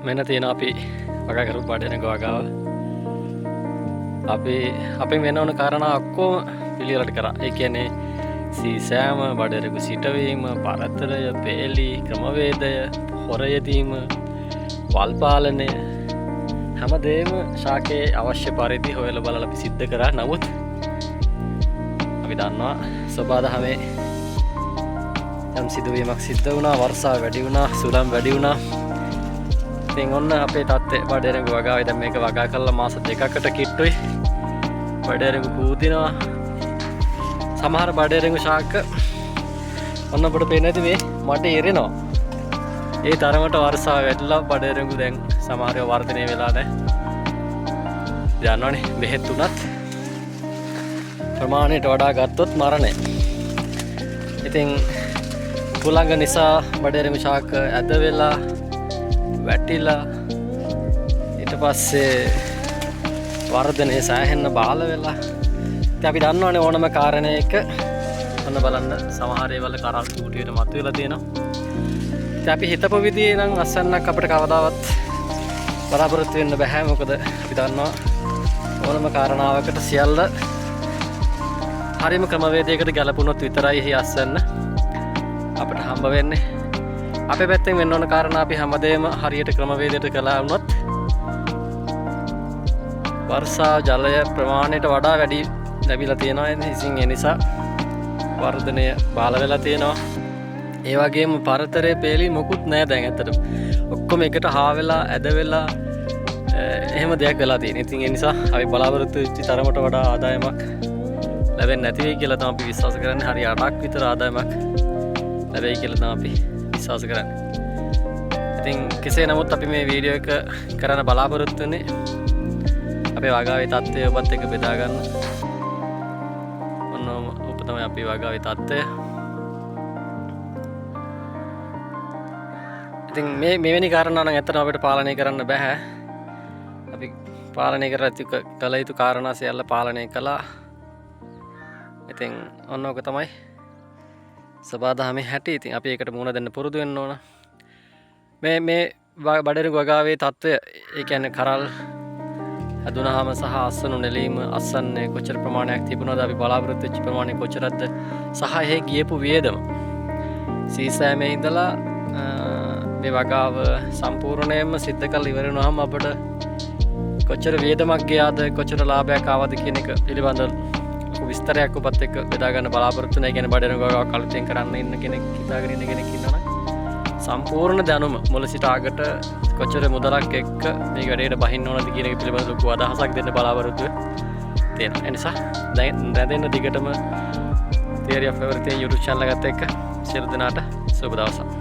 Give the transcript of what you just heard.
මෙන්න තියෙන අපි වගා කරු බඩේරඟ වගාව. අපි වෙන ඕන කාරණා ඔක්කොම පිළිවෙලට කරා. ඒ කියන්නේ සීසෑම, බඩේරඟ සිටවීම, පරතරය, පේලි, ක්‍රමවේදය, හොර යෙදීම, වල් පාලනය හැමදේම ශාකයේ අවශ්‍ය පරිදි හොයලා බලලා අපි සිද්ධ කරා. නමුත් අපි දන්නවා සබාදහමේ යම් සිදුවීමක් සිද්ධ වුණා, වර්ෂාව වැඩි වුණා, සුළං වැඩි වුණා. ඉතින් ඔන්න අපේ තත්ත්වය බඩේරඟ වගාවේ දැන් මේක වගා කරලා මාස 2කට කිට්ටුයි. බඩේරඟ පූදිනවා. සමහර බඩේරඟ ශාක ඔන්න අපිට පේන්නේ නැති මේ මඩ ඉරෙනවා. ඒ තරමට වර්ෂාව වැඩිලා බඩේරඟ දැන් සමහරව වර්ධනය වෙලා නැහැ. දන්නවනේ බෙහෙත් උනත් ප්‍රමාණයට වඩා ගත්තොත් මරණය. ඉතින් කුලංග නිසා බඩේරඟ ශාක ඇද වෙලා වැටිලා ඊට පස්සේ වර්ධනය සෑහෙන්න බාල වෙලා. ඉතින් අපි දන්නවනේ ඕනම කාරණයක ඔන්න බලන්න සමහර ඒවල කරල් චූටියට මතුවලා තියෙනවා. ඉතින් අපි හිතපු විදිහේ නම් අස්සන්නක් අපිට කවදාවත් බලාපොරොත්තු වෙන්න බෑ. මොකද අපි දන්නවා ඕනම කාරණාවකට සියල්ල හරිම ක්‍රමවේදයකට ගැලපුණොත් විතරයි එහි අස්සන්න අපිට හම්බ වෙන්නේ. අපේ පැත්තෙන් වෙන්න ඕන කාරණා අපි හැමදේම හරියට ක්‍රමවේදයට කළා වුණොත් වර්ෂා ජලය ප්‍රමාණයට වඩා වැඩි ලැබිලා තියෙනවා. ඉතින් ඒ නිසා වර්ධනය බාල වෙලා තියෙනවා. ඒ වගේම පරතරයේ පේලි මොකුත් නැහැ දැන් ඇත්තට. ඔක්කොම එකට හා වෙලා ඇද වෙලා එහෙම දෙයක් වෙලා තියෙනවා. ඉතින් ඒ නිසා අපි බලාපොරොත්තු වෙච්ච තරමට වඩා ආදායමක් ලැබෙන්නේ නැති වෙයි කියලා තමයි අපි විශ්වාස කරන්නේ. හරිය 8ක් විතර ආදායමක් ලැබෙයි කියලා තමයි අපි විශ්වාස කරන්නේ. ඉතින් කෙසේ නමුත් අපි මේ වීඩියෝ එක කරන්න බලාපොරොත්තු වෙන්නේ අපේ වගාවේ තත්ත්වය ඔබත් එක්ක බෙදා ගන්න. ඔන්න ඔබ තමයි අපි වගාවේ තත්ත්වය. ඉතින් මෙවැනි කාරණා නම් ඇත්තටම අපිට පාලනය කරන්න බෑ. අපි පාලනය කළ යුතු කාරණා සියල්ල පාලනය කළා. ඉතින් ඔන්න ඔක තමයි සබාදහමේ හැටි. ඉතින් අපි ඒකට මුහුණ දෙන්න පුරුදු වෙන්න ඕන. මේ බඩේරඟ වගාවේ තත්ත්වය ඒ කියන්නේ කරල් හදුනහම සහ අස්සනු නෙලීම අස්සන්නේ කොච්චර ප්‍රමාණයක් තිබුණාද, අපි බලාපොරොත්තු වෙච්ච ප්‍රමාණය කොච්චරද, සහ එහි ගියපු වියදම සීසෑමේ ඉඳලා මේ වගාව සම්පූර්ණයෙන්ම සිද්ධ කරලා ඉවර වුණාම අපිට කොච්චර වියදමක් ගියාද, කොච්චර ලාභයක් ආවද කියන එක පිළිබඳව විස්තරයක් ඔබත් එක්ක බෙදා ගන්න බලාපොරොත්තු වෙනවා. ඒ කියන්නේ බඩේරඟ වගාවක් අලුතෙන් කරන්න ඉන්න කෙනෙක් හිතාගෙන ඉන්න කෙනෙක් ඉන්නවා නම් සම්පූර්ණ දැනුම මුල සිට අගට කොච්චර මුදලක් එක්ක මේ වැඩේට බහින්න ඕනද කියන එක පිළිබඳව ලොකු අදහසක් දෙන්න බලාපොරොත්තු වෙනවා. ඒ නිසා දැන් රැඳෙන්න දිගටම Theory of Everything YouTube channel එකත් එක්ක සියලු දෙනාට සුබ දවසක්.